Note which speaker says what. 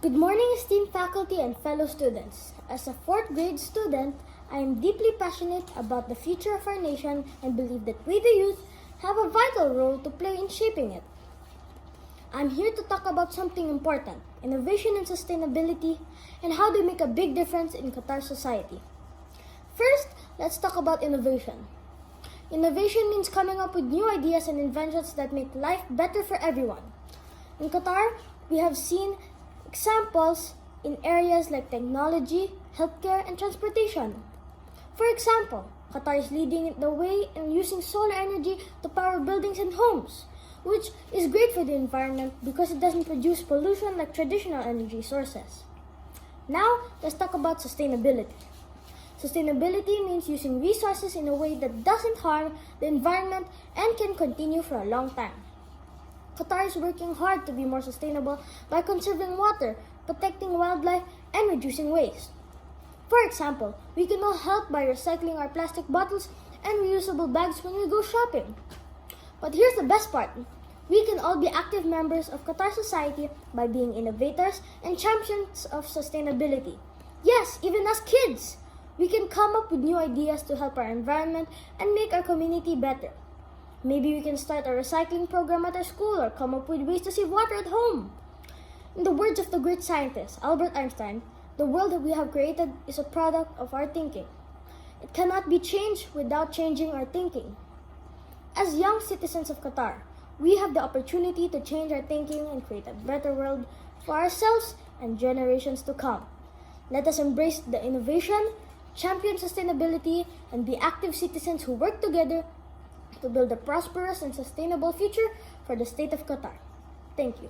Speaker 1: Good morning, esteemed faculty and fellow students. As a 4th grade student, I am deeply passionate about the future of our nation and believe that we, the youth, have a vital role to play in shaping it. I'm here to talk about something important, innovation and sustainability, and how they make a big difference in Qatar society. First, let's talk about innovation. Innovation means coming up with new ideas and inventions that make life better for everyone. In Qatar, we have seen examples in areas like technology, healthcare, and transportation. For example, Qatar is leading the way in using solar energy to power buildings and homes, which is great for the environment because it doesn't produce pollution like traditional energy sources. Now, let's talk about sustainability. Sustainability means using resources in a way that doesn't harm the environment and can continue for a long time. Qatar is working hard to be more sustainable by conserving water, protecting wildlife, and reducing waste. For example, we can all help by recycling our plastic bottles and reusable bags when we go shopping. But here's the best part. We can all be active members of Qatar society by being innovators and champions of sustainability. Yes, even as kids, we can come up with new ideas to help our environment and make our community better. Maybe we can start a recycling program at our school or come up with ways to save water at home. In the words of the great scientist, Albert Einstein, the world that we have created is a product of our thinking. It cannot be changed without changing our thinking. As young citizens of Qatar, we have the opportunity to change our thinking and create a better world for ourselves and generations to come. Let us embrace the innovation, champion sustainability, and be active citizens who work together to build a prosperous and sustainable future for the state of Qatar. Thank you.